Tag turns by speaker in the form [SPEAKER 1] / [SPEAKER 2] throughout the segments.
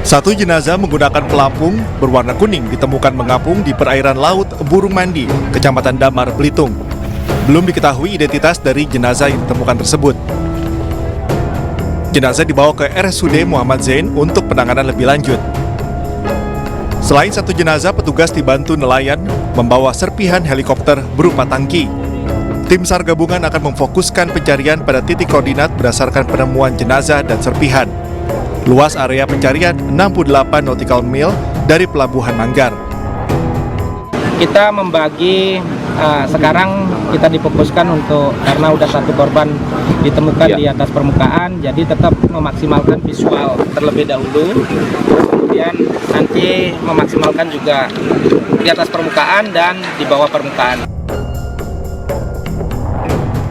[SPEAKER 1] Satu jenazah menggunakan pelampung berwarna kuning ditemukan mengapung di perairan laut Burung Mandi, Kecamatan Damar, Belitung. Belum diketahui identitas dari jenazah yang ditemukan tersebut. Jenazah dibawa ke RSUD Muhammad Zain untuk penanganan lebih lanjut. Selain satu jenazah, petugas dibantu nelayan membawa serpihan helikopter berupa tangki. Tim SAR gabungan akan memfokuskan pencarian pada titik koordinat berdasarkan penemuan jenazah dan serpihan. Luas area pencarian 68 nautical mil dari Pelabuhan Manggar.
[SPEAKER 2] Kita membagi, sekarang kita difokuskan untuk, karena udah satu korban ditemukan di atas permukaan, jadi tetap memaksimalkan visual terlebih dahulu. Kemudian nanti memaksimalkan juga di atas permukaan dan di bawah permukaan.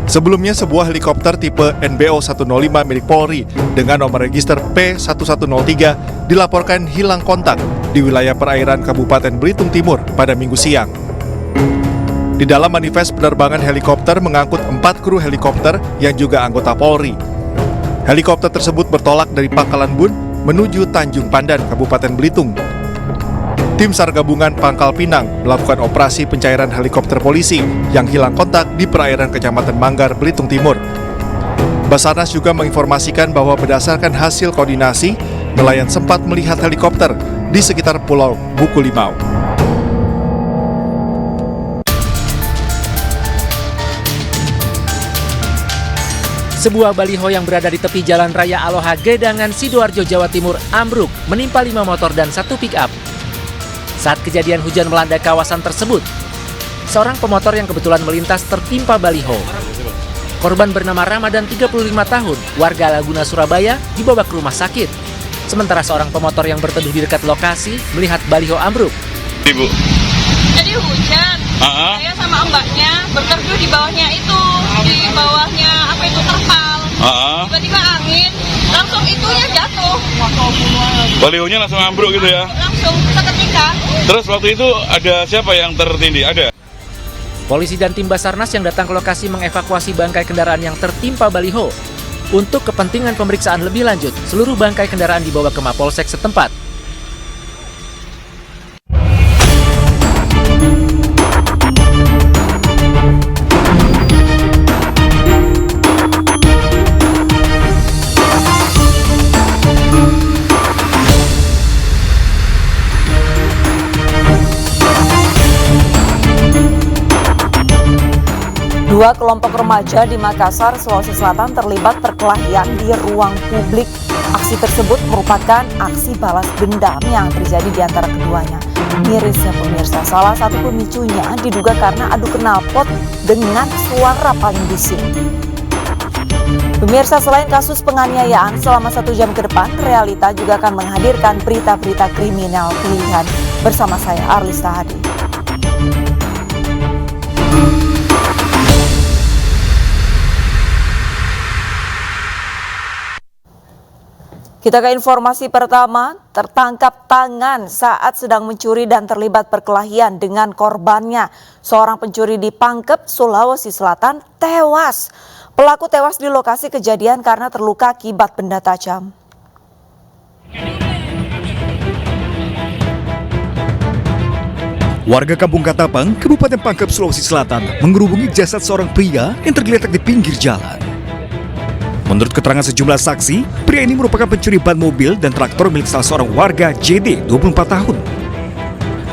[SPEAKER 1] Sebelumnya, sebuah helikopter tipe NBO 105 milik Polri dengan nomor register P1103 dilaporkan hilang kontak di wilayah perairan Kabupaten Belitung Timur pada Minggu siang. Di dalam manifest penerbangan helikopter mengangkut 4 kru helikopter yang juga anggota Polri. Helikopter tersebut bertolak dari Pangkalan Bun menuju Tanjung Pandan, Kabupaten Belitung. Tim SAR gabungan Pangkal Pinang melakukan operasi pencairan helikopter polisi yang hilang kontak di perairan Kecamatan Manggar, Belitung Timur. Basarnas juga menginformasikan bahwa berdasarkan hasil koordinasi, nelayan sempat melihat helikopter di sekitar Pulau Buku Limau.
[SPEAKER 3] Sebuah baliho yang berada di tepi Jalan Raya Aloha Gedangan, Sidoarjo, Jawa Timur ambruk menimpa 5 motor dan 1 pick-up. Saat kejadian hujan melanda kawasan tersebut, seorang pemotor yang kebetulan melintas tertimpa baliho. Korban bernama Ramadan, 35 tahun, warga Laguna, Surabaya, dibawa ke rumah sakit. Sementara seorang pemotor yang berteduh di dekat lokasi melihat baliho ambruk.
[SPEAKER 4] Ibu.
[SPEAKER 5] Jadi hujan, saya sama mbaknya berteduh di bawahnya itu, di bawahnya terpal. Tiba-tiba angin, langsung itunya jatuh.
[SPEAKER 4] Balihonya langsung ambruk gitu ya?
[SPEAKER 5] Langsung seketika.
[SPEAKER 4] Terus waktu itu ada siapa yang tertindih? Ada?
[SPEAKER 3] Polisi dan tim Basarnas yang datang ke lokasi mengevakuasi bangkai kendaraan yang tertimpa baliho. Untuk kepentingan pemeriksaan lebih lanjut, seluruh bangkai kendaraan dibawa ke Mapolsek setempat.
[SPEAKER 6] Dua kelompok remaja di Makassar, Sulawesi Selatan terlibat perkelahian di ruang publik. Aksi tersebut merupakan aksi balas dendam yang terjadi di antara keduanya. Mirisnya pemirsa, salah satu pemicunya diduga karena adu knalpot dengan suara paling bising. Pemirsa, selain kasus penganiayaan selama 1 jam ke depan, Realita juga akan menghadirkan berita-berita kriminal pilihan bersama saya, Arlis Tahadi. Kita ke informasi pertama, tertangkap tangan saat sedang mencuri dan terlibat perkelahian dengan korbannya. Seorang pencuri di Pangkep, Sulawesi Selatan tewas. Pelaku tewas di lokasi kejadian karena terluka akibat benda tajam.
[SPEAKER 7] Warga Kampung Katapang, Kabupaten Pangkep, Sulawesi Selatan mengerubungi jasad seorang pria yang tergeletak di pinggir jalan. Menurut keterangan sejumlah saksi, pria ini merupakan pencuri ban mobil dan traktor milik salah seorang warga JD, 24 tahun.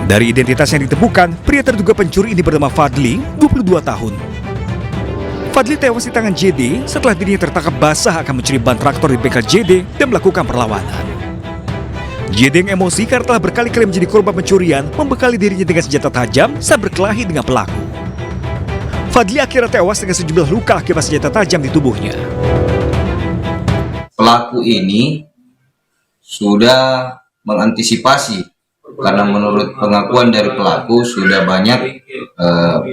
[SPEAKER 7] Dari identitas yang ditemukan, pria terduga pencuri ini bernama Fadli, 22 tahun. Fadli tewas di tangan JD setelah dirinya tertangkap basah akan mencuri ban traktor di bengkel JD dan melakukan perlawanan. JD yang emosi karena telah berkali-kali menjadi korban pencurian, membekali dirinya dengan senjata tajam saat berkelahi dengan pelaku. Fadli akhirnya tewas dengan sejumlah luka akibat senjata tajam di tubuhnya.
[SPEAKER 8] Pelaku ini sudah mengantisipasi karena menurut pengakuan dari pelaku sudah banyak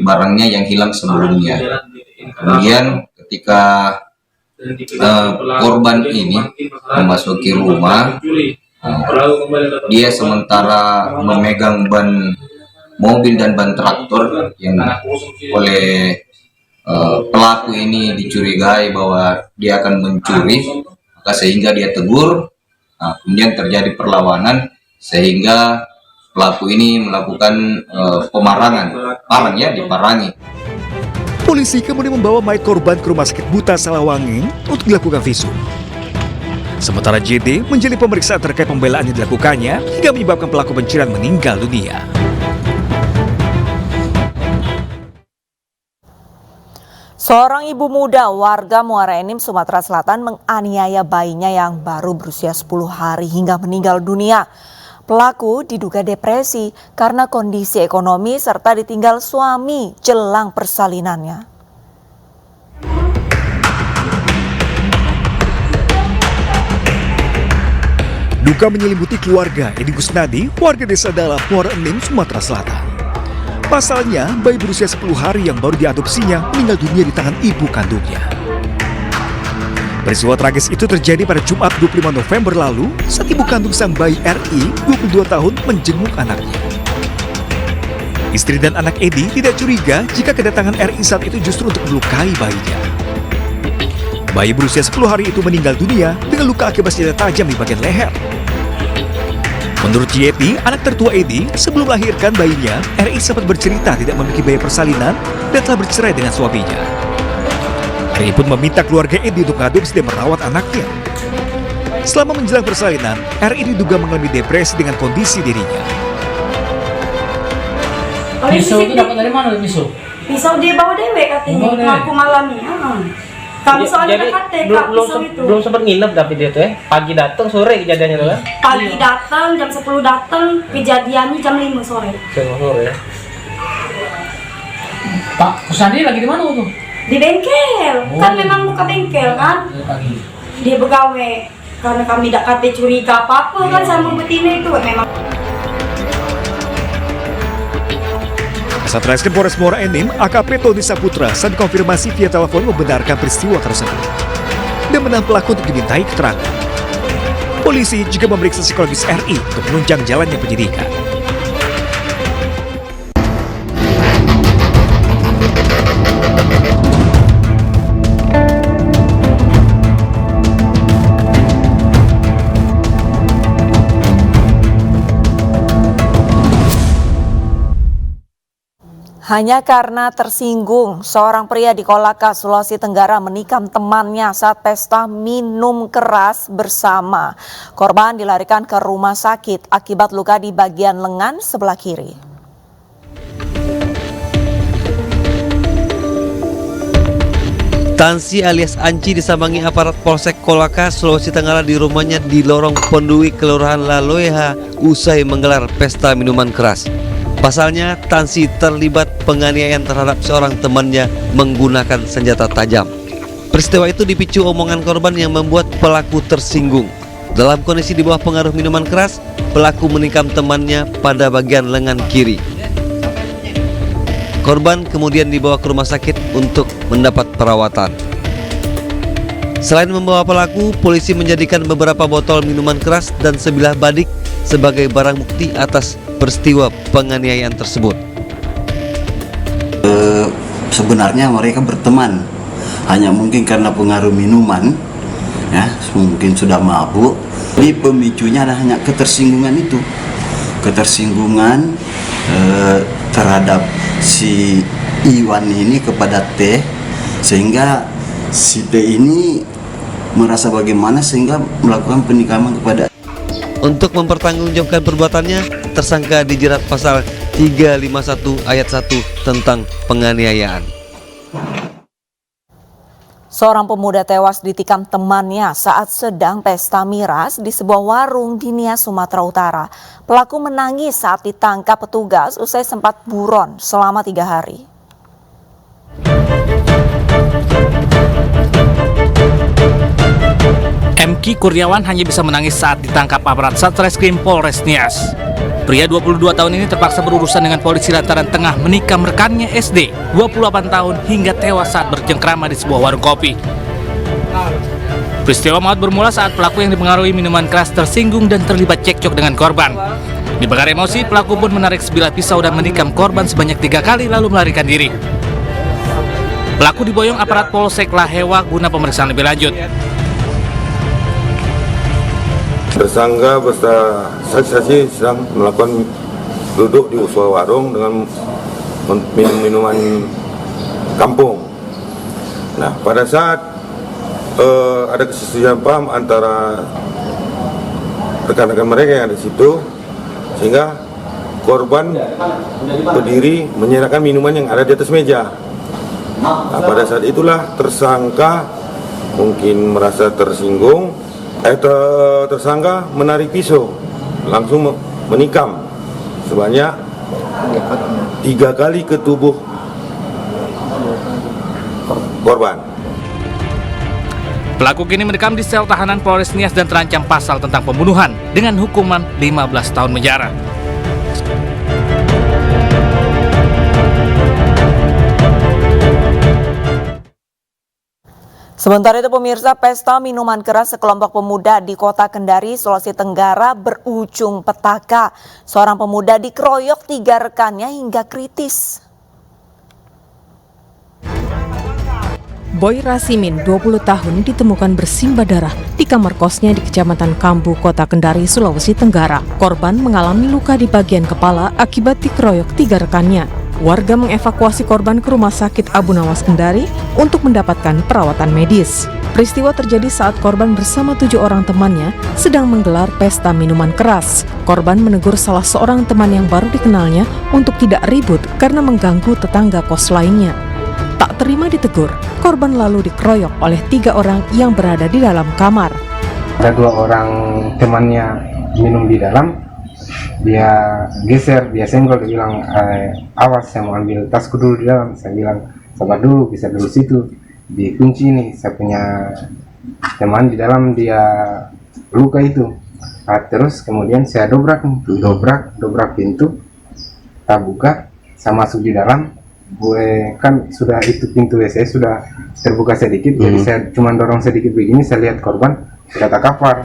[SPEAKER 8] barangnya yang hilang sebelumnya. Kemudian ketika korban ini memasuki rumah, dia sementara memegang ban mobil dan ban traktor yang oleh pelaku ini dicurigai bahwa dia akan mencuri. Maka sehingga dia tegur Nah, kemudian terjadi perlawanan sehingga pelaku ini melakukan pemarangan, diparangi.
[SPEAKER 7] Polisi kemudian membawa mayat korban ke Rumah Sakit Buta Salawanging untuk dilakukan visum. Sementara JD menjalani pemeriksaan terkait pembelaan yang dilakukannya hingga menyebabkan pelaku pencurian meninggal dunia.
[SPEAKER 6] Seorang ibu muda warga Muara Enim, Sumatera Selatan menganiaya bayinya yang baru berusia 10 hari hingga meninggal dunia. Pelaku diduga depresi karena kondisi ekonomi serta ditinggal suami jelang persalinannya.
[SPEAKER 7] Duka menyelimuti keluarga Edi Gusnadi, warga desa Dalam, Muara Enim, Sumatera Selatan. Pasalnya, bayi berusia 10 hari yang baru diadopsinya meninggal dunia di tangan ibu kandungnya. Peristiwa tragis itu terjadi pada Jumat 25 November lalu saat ibu kandung sang bayi RI, 22 tahun, menjenguk anaknya. Istri dan anak Edi tidak curiga jika kedatangan RI saat itu justru untuk melukai bayinya. Bayi berusia 10 hari itu meninggal dunia dengan luka akibat senjata tajam di bagian leher. Menurut Yeti, anak tertua Edi, sebelum melahirkan bayinya, RI sempat bercerita tidak memiliki biaya persalinan dan telah bercerai dengan suaminya. RI pun meminta keluarga Edi untuk mengadopsi dan merawat anaknya. Selama menjelang persalinan, RI diduga mengalami depresi dengan kondisi dirinya.
[SPEAKER 9] Pisau itu dapat dari mana pisau? Pisau dia bawa dewe katanya, aku malamnya. Kami soalnya
[SPEAKER 2] belum sempat nginep tapi dia tuh pagi datang sore kejadiannya tuh kan?
[SPEAKER 9] Pagi datang jam 10 datang, kejadiannya jam 5 sore.
[SPEAKER 2] Jam 5 sore.
[SPEAKER 10] Pak Kusandi lagi di mana tuh?
[SPEAKER 9] Di bengkel, kan memang buka bengkel kan? Dia begawe karena kami tidak kata curiga apa-apa kan sama betina itu memang.
[SPEAKER 7] Satreskrim Polres Muara Enim, AKP Tony Saputra saat dikonfirmasi via telepon membenarkan peristiwa tersebut dan menahan pelaku untuk dimintai keterangan. Polisi juga memeriksa psikologis RI untuk menunjang jalannya penyidikan.
[SPEAKER 6] Hanya karena tersinggung, seorang pria di Kolaka, Sulawesi Tenggara menikam temannya saat pesta minum keras bersama. Korban dilarikan ke rumah sakit akibat luka di bagian lengan sebelah kiri.
[SPEAKER 11] Tansi alias Anci disambangi aparat Polsek Kolaka, Sulawesi Tenggara di rumahnya di Lorong Pendui, Kelurahan Laloeha, usai menggelar pesta minuman keras. Pasalnya, Tansi terlibat penganiayaan terhadap seorang temannya menggunakan senjata tajam. Peristiwa itu dipicu omongan korban yang membuat pelaku tersinggung. Dalam kondisi di bawah pengaruh minuman keras, pelaku menikam temannya pada bagian lengan kiri. Korban kemudian dibawa ke rumah sakit untuk mendapat perawatan. Selain membawa pelaku, polisi menjadikan beberapa botol minuman keras dan sebilah badik sebagai barang bukti atas peristiwa penganiayaan tersebut.
[SPEAKER 12] Sebenarnya mereka berteman, hanya mungkin karena pengaruh minuman, ya mungkin sudah mabuk. Jadi pemicunya hanya ketersinggungan itu, ketersinggungan terhadap si Iwan ini kepada T, sehingga si T ini merasa bagaimana sehingga melakukan penikaman kepada.
[SPEAKER 11] Untuk mempertanggungjawabkan perbuatannya, tersangka dijerat pasal 351 ayat 1 tentang penganiayaan.
[SPEAKER 6] Seorang pemuda tewas ditikam temannya saat sedang pesta miras di sebuah warung di Nias, Sumatera Utara. Pelaku menangis saat ditangkap petugas usai sempat buron selama 3 hari.
[SPEAKER 3] MK Kurniawan hanya bisa menangis saat ditangkap aparat Satreskrim Polres Nias. Pria 22 tahun ini terpaksa berurusan dengan polisi lantaran tengah menikam rekannya SD 28 tahun hingga tewas saat bercengkrama di sebuah warung kopi. Peristiwa maut bermula saat pelaku yang dipengaruhi minuman keras tersinggung dan terlibat cekcok dengan korban. Dibakar emosi, pelaku pun menarik sebilah pisau dan menikam korban sebanyak 3 kali lalu melarikan diri. Pelaku diboyong aparat Polsek Lahewa guna pemeriksaan lebih lanjut.
[SPEAKER 13] Tersangka beserta saksi-saksi sedang melakukan duduk di sebuah warung dengan minum minuman kampung. Nah, pada saat ada kesesuaian paham antara rekan-rekan mereka yang ada di situ, sehingga korban berdiri menyerahkan minuman yang ada di atas meja. Nah, pada saat itulah tersangka mungkin merasa tersinggung. Tersangka menarik pisau, langsung menikam sebanyak 3 kali ke tubuh korban.
[SPEAKER 3] Pelaku kini mendekam di sel tahanan Polres Nias dan terancam pasal tentang pembunuhan dengan hukuman 15 tahun penjara.
[SPEAKER 6] Sementara itu pemirsa, pesta minuman keras sekelompok pemuda di Kota Kendari, Sulawesi Tenggara berujung petaka. Seorang pemuda dikeroyok 3 rekannya hingga kritis.
[SPEAKER 14] Boy Rasimin, 20 tahun, ditemukan bersimbah darah di kamar kosnya di Kecamatan Kambu, Kota Kendari, Sulawesi Tenggara. Korban mengalami luka di bagian kepala akibat dikeroyok 3 rekannya. Warga mengevakuasi korban ke Rumah Sakit Abu Nawas Kendari untuk mendapatkan perawatan medis. Peristiwa terjadi saat korban bersama 7 orang temannya sedang menggelar pesta minuman keras. Korban menegur salah seorang teman yang baru dikenalnya untuk tidak ribut karena mengganggu tetangga kos lainnya. Tak terima ditegur, korban lalu dikeroyok oleh 3 orang yang berada di dalam kamar.
[SPEAKER 2] Ada 2 orang temannya minum di dalam, dia geser, dia senggol, dia bilang, awas saya mau ambil tasku dulu di dalam. Saya bilang, sabar dulu, bisa dulu situ, dikunci nih, saya punya teman di dalam, dia luka itu. Nah, terus kemudian saya dobrak pintu, tak buka, saya masuk di dalam. Gue kan sudah itu pintu WC sudah terbuka sedikit, jadi saya cuma dorong sedikit begini, saya lihat korban sudah terkapar.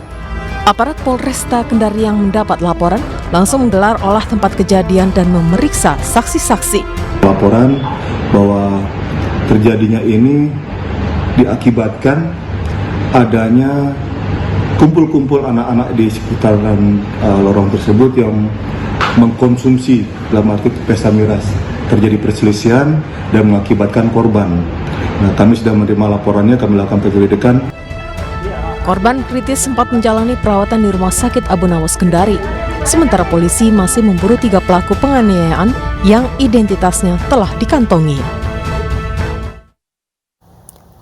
[SPEAKER 14] Aparat Polresta Kendari yang mendapat laporan langsung menggelar olah tempat kejadian dan memeriksa saksi-saksi.
[SPEAKER 15] Laporan bahwa terjadinya ini diakibatkan adanya kumpul-kumpul anak-anak di sekitaran lorong tersebut yang mengkonsumsi dalam arti pesta miras. Terjadi perselisihan dan mengakibatkan korban. Nah, kami sudah menerima laporannya, kami lakukan penyelidikan.
[SPEAKER 14] Korban kritis sempat menjalani perawatan di Rumah Sakit Abu Nawas Kendari. Sementara polisi masih memburu 3 pelaku penganiayaan yang identitasnya telah dikantongi.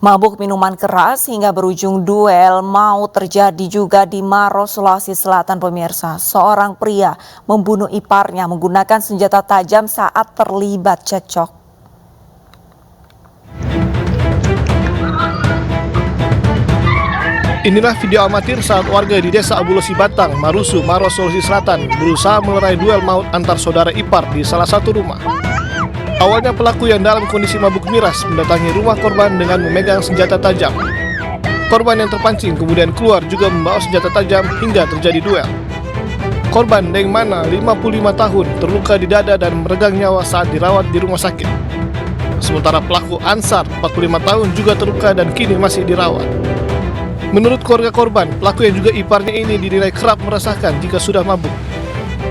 [SPEAKER 6] Mabuk minuman keras hingga berujung duel mau terjadi juga di Maros, Sulawesi Selatan, pemirsa. Seorang pria membunuh iparnya menggunakan senjata tajam saat terlibat cekcok.
[SPEAKER 1] Inilah video amatir saat warga di Desa Abulosi Batang, Marusu, Maros, Sulawesi Selatan berusaha melerai duel maut antar saudara ipar di salah satu rumah. Awalnya pelaku yang dalam kondisi mabuk miras mendatangi rumah korban dengan memegang senjata tajam. Korban yang terpancing kemudian keluar juga membawa senjata tajam hingga terjadi duel. Korban Deng Mana, 55 tahun, terluka di dada dan meregang nyawa saat dirawat di rumah sakit. Sementara pelaku Ansar, 45 tahun, juga terluka dan kini masih dirawat. Menurut keluarga korban, pelaku yang juga iparnya ini dinilai kerap merasakan jika sudah mabuk.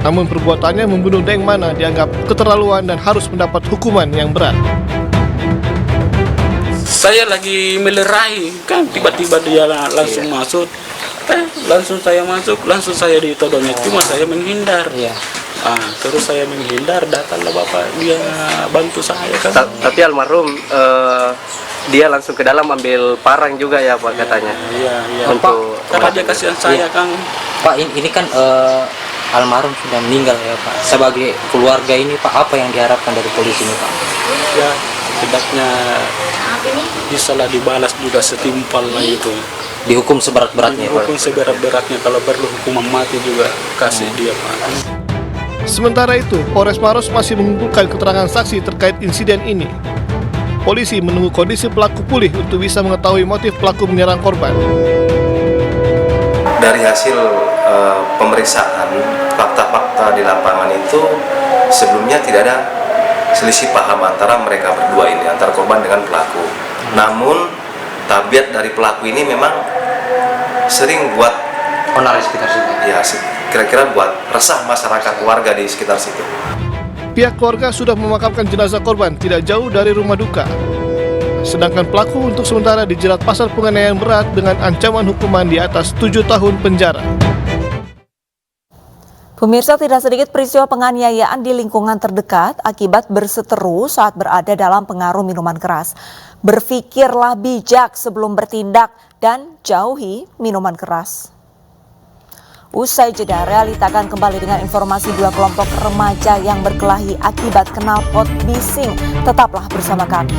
[SPEAKER 1] Namun perbuatannya membunuh Deng Mana dianggap keterlaluan dan harus mendapat hukuman yang berat.
[SPEAKER 16] Saya lagi melerai, kan tiba-tiba dia langsung masuk. Langsung saya masuk, langsung saya ditodongnya, cuma saya menghindar. Terus saya menghindar, datanglah bapak, dia bantu saya kan.
[SPEAKER 17] Tapi almarhum dia langsung ke dalam ambil parang juga ya Pak katanya.
[SPEAKER 16] Iya. Untuk karena dia kasihan saya kan.
[SPEAKER 18] Pak ini kan almarhum sudah meninggal ya Pak. Sebagai keluarga ini Pak, apa yang diharapkan dari polisi ini Pak?
[SPEAKER 16] Ya setidaknya bisalah dibalas juga setimpal lah itu.
[SPEAKER 18] Dihukum seberat-beratnya.
[SPEAKER 16] Dihukum seberat-beratnya, kalau perlu hukuman mati juga kasih dia Pak.
[SPEAKER 1] Sementara itu, Polres Maros masih mengumpulkan keterangan saksi terkait insiden ini. Polisi menunggu kondisi pelaku pulih untuk bisa mengetahui motif pelaku menyerang korban.
[SPEAKER 19] Dari hasil pemeriksaan fakta-fakta di lapangan itu sebelumnya tidak ada selisih paham antara mereka berdua ini, antara korban dengan pelaku. Namun tabiat dari pelaku ini memang sering buat
[SPEAKER 18] Onar di sekitar situ.
[SPEAKER 19] Ya, kira-kira buat resah masyarakat warga di sekitar situ.
[SPEAKER 1] Pihak keluarga sudah memakamkan jenazah korban tidak jauh dari rumah duka. Sedangkan pelaku untuk sementara dijerat pasal penganiayaan berat dengan ancaman hukuman di atas 7 tahun penjara.
[SPEAKER 6] Pemirsa, tidak sedikit peristiwa penganiayaan di lingkungan terdekat akibat berseteru saat berada dalam pengaruh minuman keras. Berpikirlah bijak sebelum bertindak dan jauhi minuman keras. Usai jeda, Realita akan kembali dengan informasi 2 kelompok remaja yang berkelahi akibat knalpot bising. Tetaplah bersama kami.